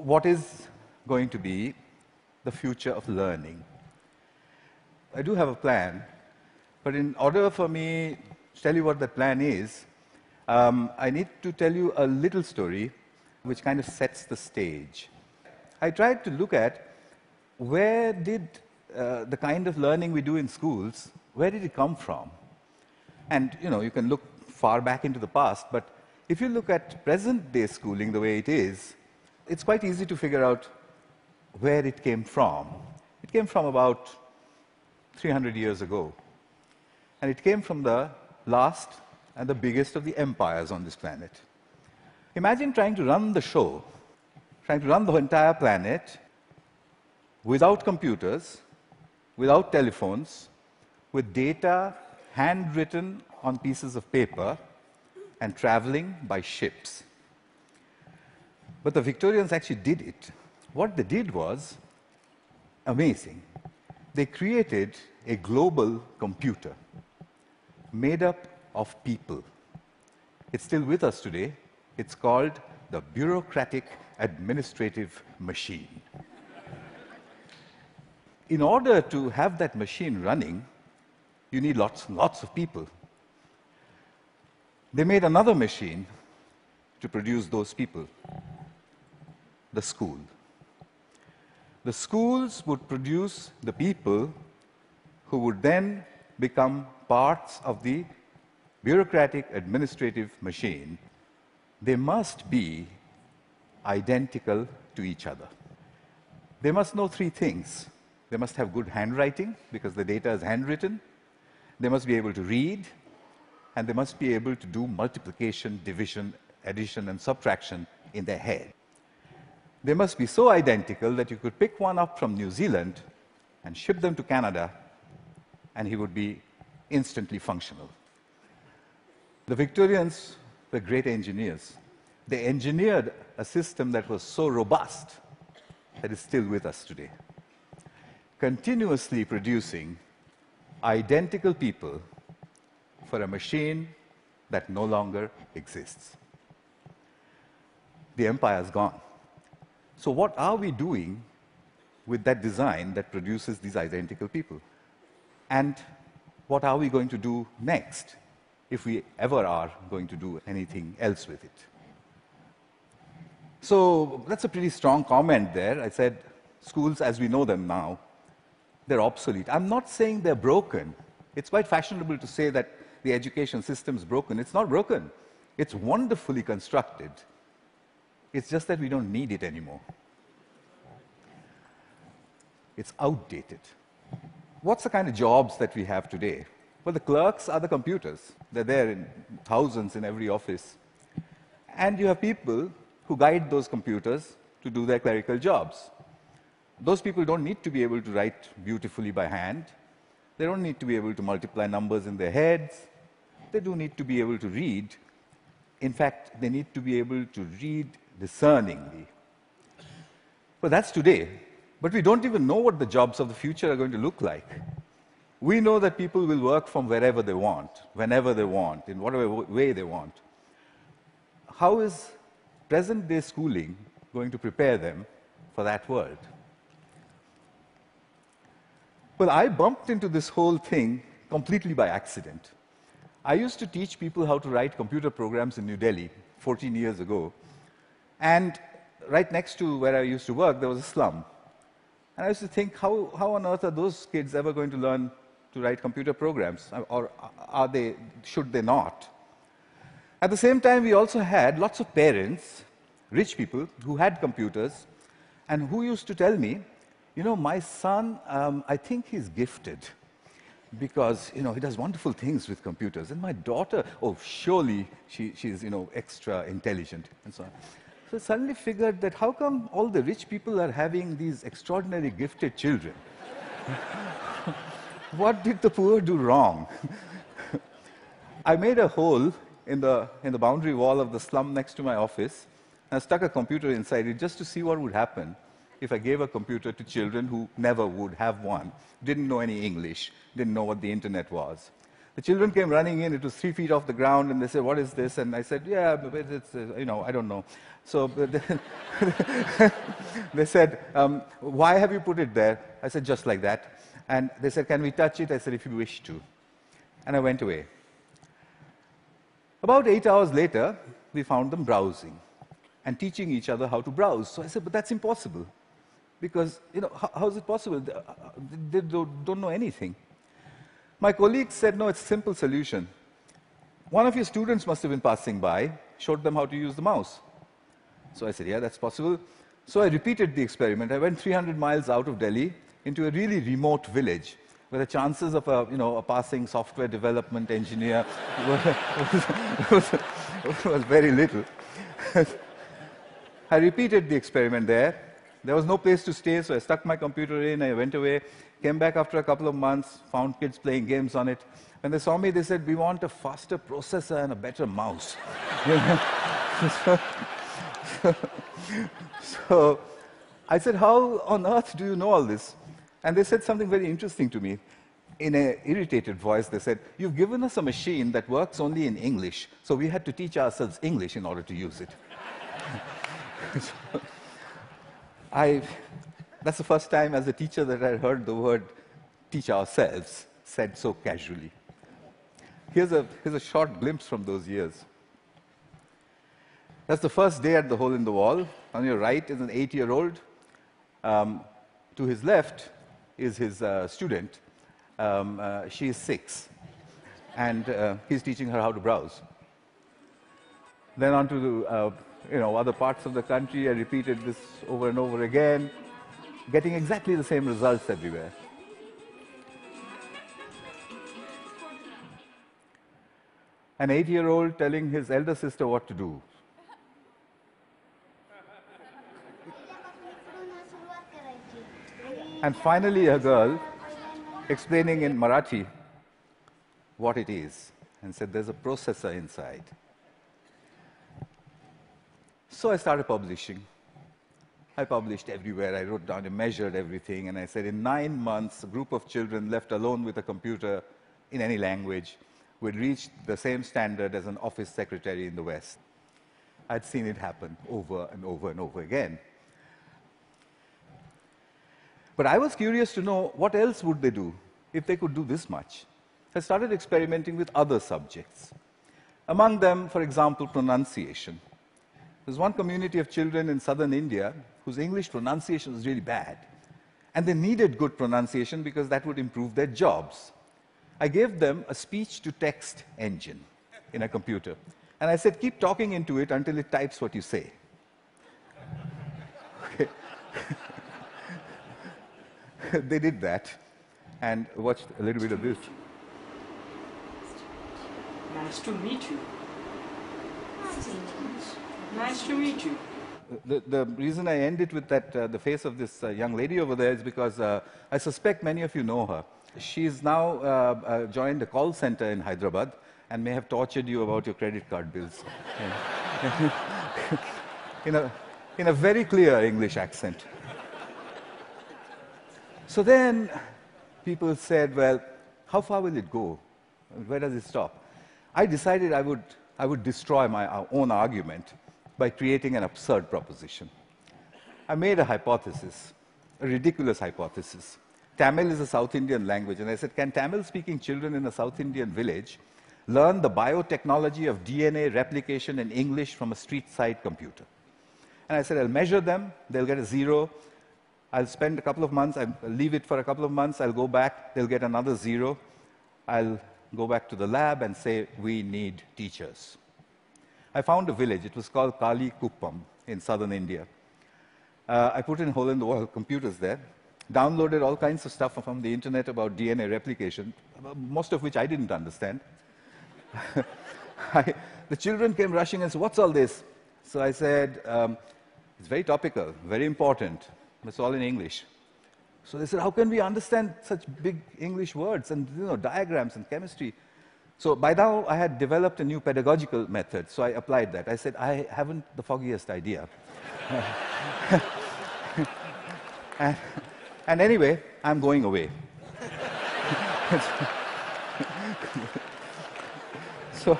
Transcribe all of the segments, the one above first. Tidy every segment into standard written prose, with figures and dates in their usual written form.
what is going to be the future of learning? I do have a plan, but in order for me to tell you what that plan is, I need to tell you a little story which kind of sets the stage. I tried to look at where did the kind of learning we do in schools, where did it come from? And you can look far back into the past, but if you look at present-day schooling the way it is, it's quite easy to figure out where it came from. It came from about 300 years ago. And it came from the last and the biggest of the empires on this planet. Imagine trying to run the show, trying to run the entire planet without computers, without telephones, with data handwritten on pieces of paper and traveling by ships. But the Victorians actually did it. What they did was amazing. They created a global computer made up of people. It's still with us today. It's called the Bureaucratic Administrative Machine. In order to have that machine running, you need lots and lots of people. They made another machine to produce those people, the school. The schools would produce the people who would then become parts of the bureaucratic administrative machine. They must be identical to each other. They must know three things. They must have good handwriting, because the data is handwritten. They must be able to read, and they must be able to do multiplication, division, addition, and subtraction in their head. They must be so identical that you could pick one up from New Zealand and ship them to Canada, and he would be instantly functional. The Victorians were great engineers. They engineered a system that was so robust that is still with us today, continuously producing identical people for a machine that no longer exists. The empire's gone. So what are we doing with that design that produces these identical people? And what are we going to do next, if we ever are going to do anything else with it? So that's a pretty strong comment there. I said schools as we know them now, they're obsolete. I'm not saying they're broken. It's quite fashionable to say that the education system is broken. It's not broken. It's wonderfully constructed. It's just that we don't need it anymore. It's outdated. What's the kind of jobs that we have today? Well, the clerks are the computers. They're there in thousands in every office. And you have people who guide those computers to do their clerical jobs. Those people don't need to be able to write beautifully by hand. They don't need to be able to multiply numbers in their heads. They do need to be able to read. In fact, they need to be able to read discerningly. Well, that's today. But we don't even know what the jobs of the future are going to look like. We know that people will work from wherever they want, whenever they want, in whatever way they want. How is present-day schooling going to prepare them for that world? Well, I bumped into this whole thing completely by accident. I used to teach people how to write computer programs in New Delhi 14 years ago. And right next to where I used to work, there was a slum. And I used to think, how on earth are those kids ever going to learn to write computer programs? Or should they not? At the same time, we also had lots of parents, rich people, who had computers, and who used to tell me, my son, I think he's gifted, because, he does wonderful things with computers. And my daughter, oh, surely she's, extra intelligent, and so on. So I suddenly figured that how come all the rich people are having these extraordinarily gifted children? What did the poor do wrong? I made a hole in the boundary wall of the slum next to my office, and I stuck a computer inside it just to see what would happen if I gave a computer to children who never would have one, didn't know any English, didn't know what the internet was. The children came running in. It was 3 feet off the ground, and they said, "What is this?" And I said, "Yeah, but it's, I don't know." So they said, "Why have you put it there?" I said, "Just like that." And they said, "Can we touch it?" I said, "If you wish to." And I went away. About 8 hours later, we found them browsing and teaching each other how to browse. So I said, "But that's impossible. Because, how is it possible? They don't know anything." My colleagues said, "No, it's a simple solution. One of your students must have been passing by, showed them how to use the mouse." So I said, "Yeah, that's possible." So I repeated the experiment. I went 300 miles out of Delhi into a really remote village where the chances of a passing software development engineer was very little. I repeated the experiment there. There was no place to stay, so I stuck my computer in, I went away, came back after a couple of months, found kids playing games on it. When they saw me, they said, "We want a faster processor and a better mouse." So I said, "How on earth do you know all this?" And they said something very interesting to me. In an irritated voice, they said, "You've given us a machine that works only in English, so we had to teach ourselves English in order to use it." That's the first time as a teacher that I heard the word "teach ourselves" said so casually. Here's a short glimpse from those years. That's the first day at the Hole in the Wall. On your right is an 8-year-old. To his left is his student. She is 6. And he's teaching her how to browse. Then on to other parts of the country. I repeated this over and over again, getting exactly the same results everywhere. An 8-year-old telling his elder sister what to do. And finally, a girl explaining in Marathi what it is, and said, "There's a processor inside." So I started publishing. I published everywhere. I wrote down and measured everything, and I said, in 9 months, a group of children left alone with a computer in any language would reach the same standard as an office secretary in the West. I'd seen it happen over and over and over again. But I was curious to know what else would they do if they could do this much. I started experimenting with other subjects. Among them, for example, pronunciation. There's one community of children in southern India whose English pronunciation was really bad. And they needed good pronunciation because that would improve their jobs. I gave them a speech-to-text engine in a computer. And I said, "Keep talking into it until it types what you say." Okay. They did that and watched a little bit of this. Nice to meet you. Nice to meet you. The reason I end it with that, the face of this young lady over there is because I suspect many of you know her. She's now joined a call center in Hyderabad and may have tortured you about your credit card bills. in a very clear English accent. So then people said, "Well, how far will it go? Where does it stop?" I decided I would destroy my own argument by creating an absurd proposition. I made a hypothesis, a ridiculous hypothesis. Tamil is a South Indian language, and I said, can Tamil-speaking children in a South Indian village learn the biotechnology of DNA replication in English from a street-side computer? And I said, I'll measure them, they'll get a 0. I'll spend a couple of months, I'll leave it for a couple of months, I'll go back, they'll get another 0. I'll go back to the lab and say, we need teachers. I found a village, it was called Kali Kuppam in southern India. I put in hole-in-the-wall computers there, downloaded all kinds of stuff from the internet about DNA replication, most of which I didn't understand. The children came rushing and said, what's all this? So I said, it's very topical, very important. It's all in English. So they said, how can we understand such big English words and diagrams and chemistry? So by now, I had developed a new pedagogical method, so I applied that. I said, I haven't the foggiest idea. and anyway, I'm going away. So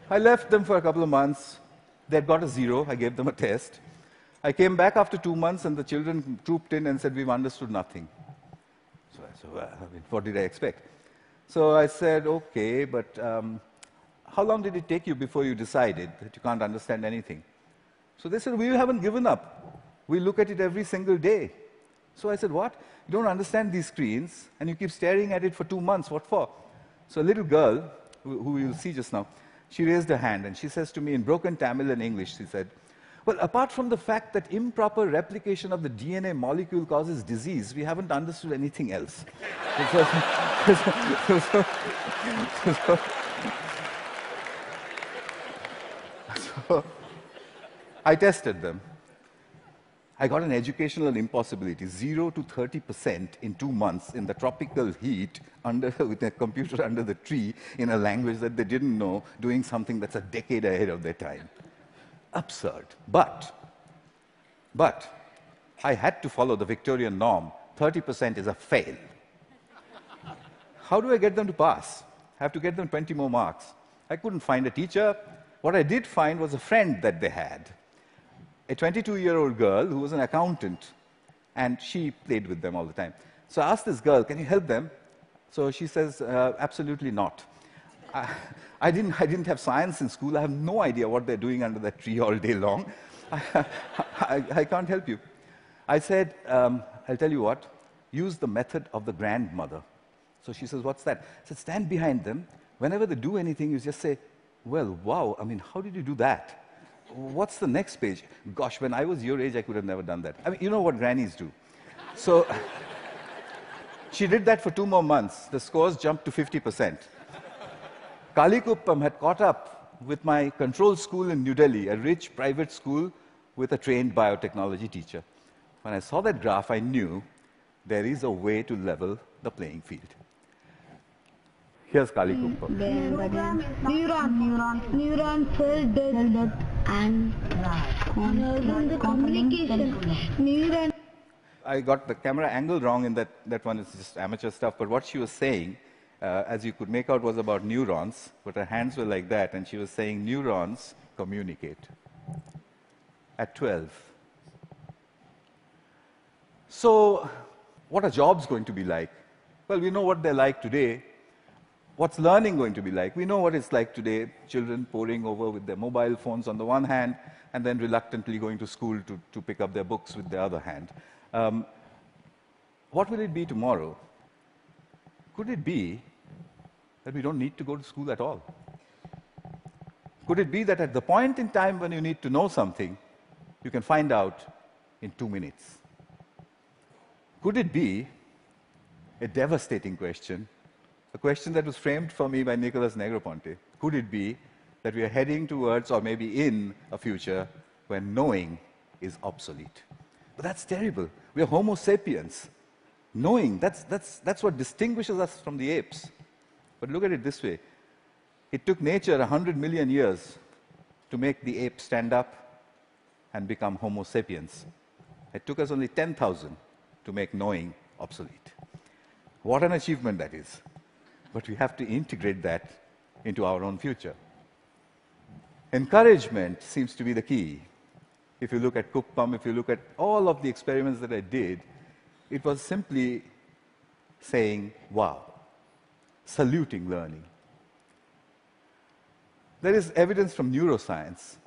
I left them for a couple of months. They'd got a 0. I gave them a test. I came back after 2 months, and the children trooped in and said, we've understood nothing. So I said, well, I mean, what did I expect? So I said, okay, but how long did it take you before you decided that you can't understand anything? So they said, we haven't given up. We look at it every single day. So I said, what? You don't understand these screens, and you keep staring at it for 2 months. What for? So a little girl, who you'll see just now, she raised her hand, and she says to me in broken Tamil and English, she said, well, apart from the fact that improper replication of the DNA molecule causes disease, we haven't understood anything else. So I tested them. I got an educational impossibility, 0 to 30% in 2 months in the tropical heat with a computer under the tree in a language that they didn't know, doing something that's a decade ahead of their time. Absurd. But I had to follow the Victorian norm. 30% is a fail. How do I get them to pass? I have to get them 20 more marks. I couldn't find a teacher. What I did find was a friend that they had, a 22-year-old girl who was an accountant, and she played with them all the time. So I asked this girl, can you help them? So she says, absolutely not. I didn't have science in school. I have no idea what they're doing under that tree all day long. I can't help you. I said, I'll tell you what, use the method of the grandmother. So she says, what's that? I said, stand behind them. Whenever they do anything, you just say, well, wow, I mean, how did you do that? What's the next page? Gosh, when I was your age, I could have never done that. I mean, you know what grannies do. So she did that for 2 more months. The scores jumped to 50%. Kalikuppam had caught up with my control school in New Delhi, a rich private school with a trained biotechnology teacher. When I saw that graph, I knew there is a way to level the playing field. Here's Kalikuppam. Neuron cell death and communication. Neuron. I got the camera angle wrong in that one is just amateur stuff, but what she was saying, as you could make out, was about neurons, but her hands were like that, and she was saying neurons communicate at 12. So what are jobs going to be like? Well, we know what they're like today. What's learning going to be like? We know what it's like today, children poring over with their mobile phones on the one hand, and then reluctantly going to school to pick up their books with the other hand. What will it be tomorrow? Could it be that we don't need to go to school at all? Could it be that at the point in time when you need to know something, you can find out in 2 minutes? Could it be a devastating question, a question that was framed for me by Nicholas Negroponte? Could it be that we are heading towards, or maybe in, a future when knowing is obsolete? But that's terrible. We are Homo sapiens. Knowing, that's what distinguishes us from the apes. But look at it this way. It took nature 100 million years to make the ape stand up and become Homo sapiens. It took us only 10,000 to make knowing obsolete. What an achievement that is. But we have to integrate that into our own future. Encouragement seems to be the key. If you look at Kuppam, if you look at all of the experiments that I did, it was simply saying, wow, saluting learning. There is evidence from neuroscience.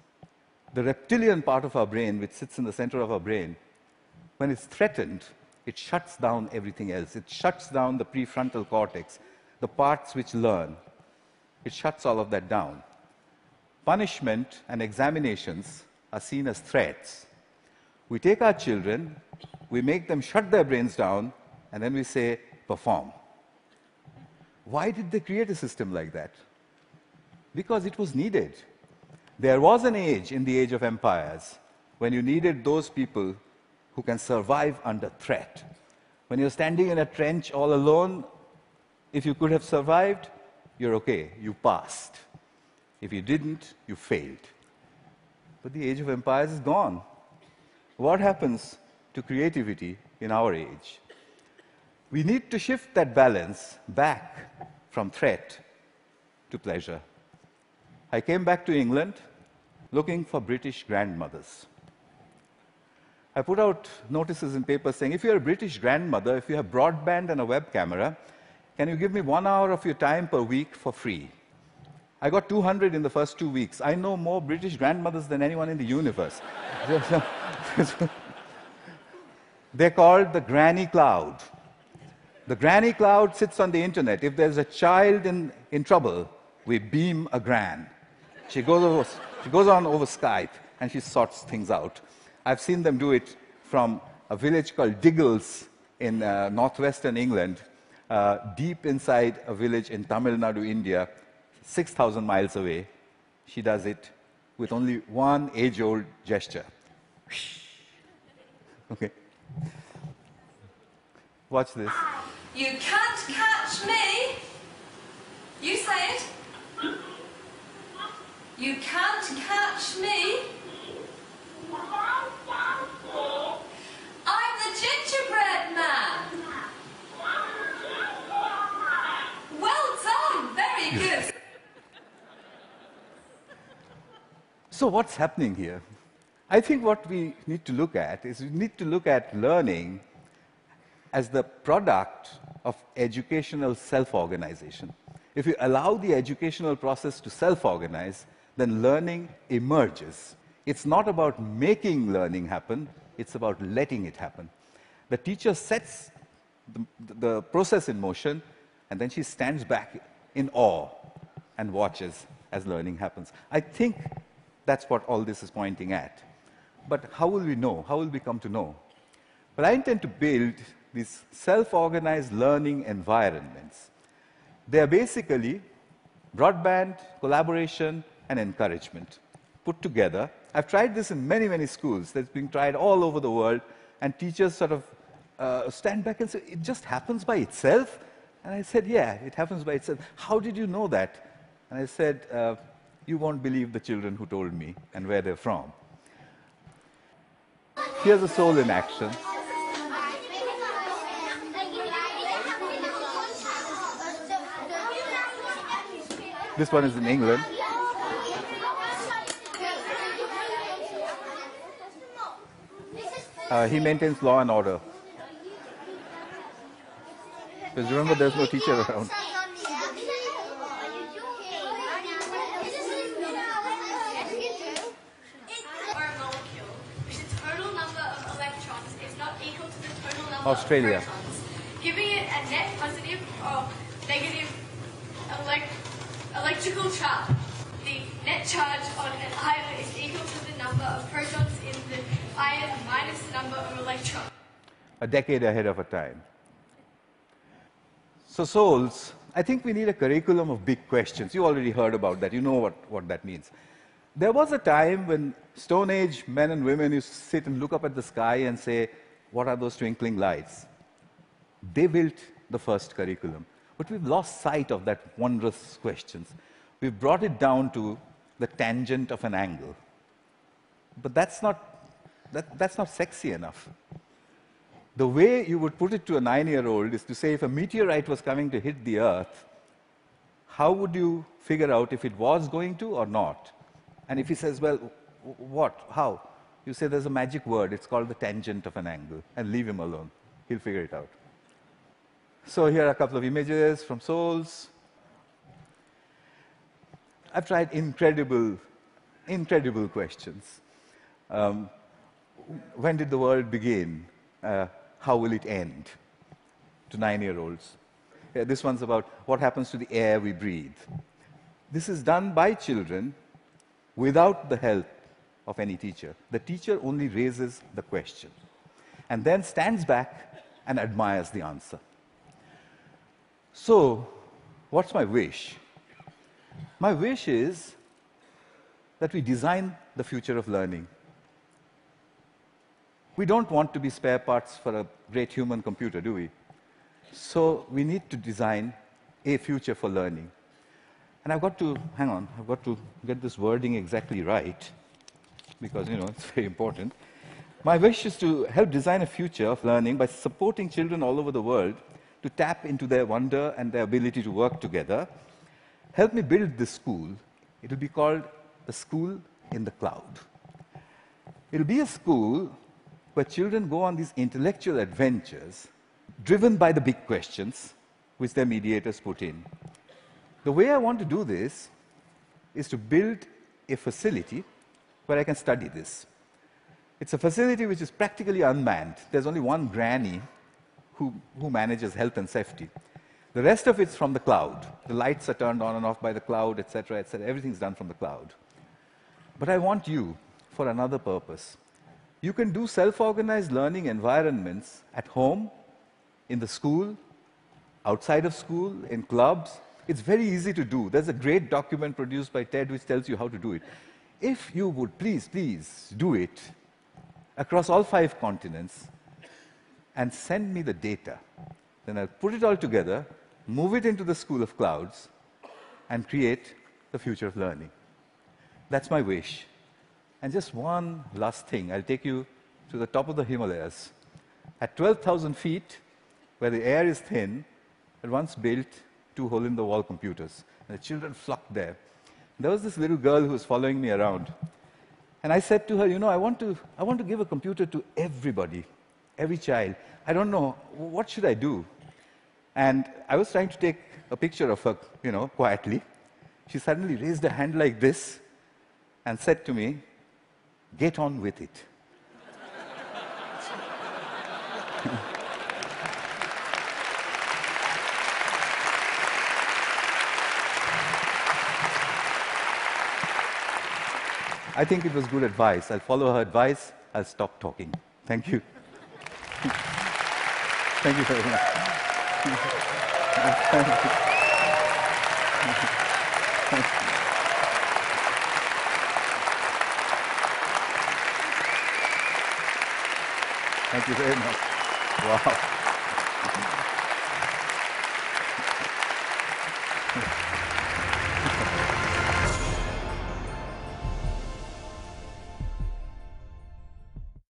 The reptilian part of our brain, which sits in the center of our brain, when it's threatened, it shuts down everything else. It shuts down the prefrontal cortex, the parts which learn. It shuts all of that down. Punishment and examinations are seen as threats. We take our children, we make them shut their brains down, and then we say, perform. Why did they create a system like that? Because it was needed. There was an age, in the age of empires, when you needed those people who can survive under threat. When you're standing in a trench all alone, if you could have survived, you're okay, you passed. If you didn't, you failed. But the age of empires is gone. What happens to creativity in our age? We need to shift that balance back from threat to pleasure. I came back to England looking for British grandmothers. I put out notices in papers saying, if you're a British grandmother, if you have broadband and a web camera, can you give me 1 hour of your time per week for free? I got 200 in the first 2 weeks. I know more British grandmothers than anyone in the universe. They're called the Granny Cloud. The Granny Cloud sits on the internet. If there's a child in trouble, we beam a gran. She goes on over Skype and she sorts things out. I've seen them do it from a village called Diggles in northwestern England, deep inside a village in Tamil Nadu, India, 6,000 miles away. She does it with only one age-old gesture. Okay. Watch this. You can't catch me. You say it. You can't catch me. I'm the gingerbread man. Well done. Very good. So what's happening here? I think what we need to look at is we need to look at learning as the product of educational self-organization. If you allow the educational process to self-organize, then learning emerges. It's not about making learning happen, it's about letting it happen. The teacher sets the process in motion, and then she stands back in awe and watches as learning happens. I think that's what all this is pointing at. But how will we know? How will we come to know? Well, I intend to build these self-organized learning environments. They are basically broadband, collaboration, and encouragement put together. I've tried this in many, many schools. That's being tried all over the world, and teachers sort of stand back and say, it just happens by itself? And I said, yeah, it happens by itself. How did you know that? And I said, you won't believe the children who told me and where they're from. Here's a soul in action. This one is in England. He maintains law and order. Because remember, there's no teacher around. Australia. Giving it a net positive or negative electrical charge. The net charge on an ion is equal to the number of protons in the ion minus the number of electrons. A decade ahead of our time. So souls, I think we need a curriculum of big questions. You already heard about that. You know what that means. There was a time when Stone Age men and women used to sit and look up at the sky and say, what are those twinkling lights? They built the first curriculum. But we've lost sight of that wondrous questions. We've brought it down to the tangent of an angle. But that's not sexy enough. The way you would put it to a 9-year-old is to say, if a meteorite was coming to hit the Earth, how would you figure out if it was going to or not? And if he says, well, what? How? You say there's a magic word, it's called the tangent of an angle, and leave him alone. He'll figure it out. So here are a couple of images from souls. I've tried incredible questions. When did the world begin? How will it end? To 9-year-olds. This one's about what happens to the air we breathe. This is done by children without the help of any teacher. The teacher only raises the question and then stands back and admires the answer. So, what's my wish? My wish is that we design the future of learning. We don't want to be spare parts for a great human computer, do we? So we need to design a future for learning. And I've got to get this wording exactly right, because, it's very important. My wish is to help design a future of learning by supporting children all over the world to tap into their wonder and their ability to work together, help me build this school. It will be called the School in the Cloud. It will be a school where children go on these intellectual adventures driven by the big questions which their mediators put in. The way I want to do this is to build a facility where I can study this. It's a facility which is practically unmanned. There's only one granny who manages health and safety. The rest of it's from the cloud. The lights are turned on and off by the cloud, etc., etc. Everything's done from the cloud. But I want you for another purpose. You can do self-organized learning environments at home, in the school, outside of school, in clubs. It's very easy to do. There's a great document produced by TED which tells you how to do it. If you would please do it across all 5 continents and send me the data, then I'll put it all together, move it into the School of Clouds, and create the future of learning. That's my wish. And just one last thing. I'll take you to the top of the Himalayas. At 12,000 feet, where the air is thin, I once built 2 hole-in-the-wall computers. And the children flocked there. There was this little girl who was following me around. And I said to her, you know, I want to give a computer to everybody, every child. I don't know, what should I do? And I was trying to take a picture of her, you know, quietly. She suddenly raised her hand like this and said to me, "Get on with it." I think it was good advice. I'll follow her advice. I'll stop talking. Thank you. Thank you very much. Thank you very much. Wow.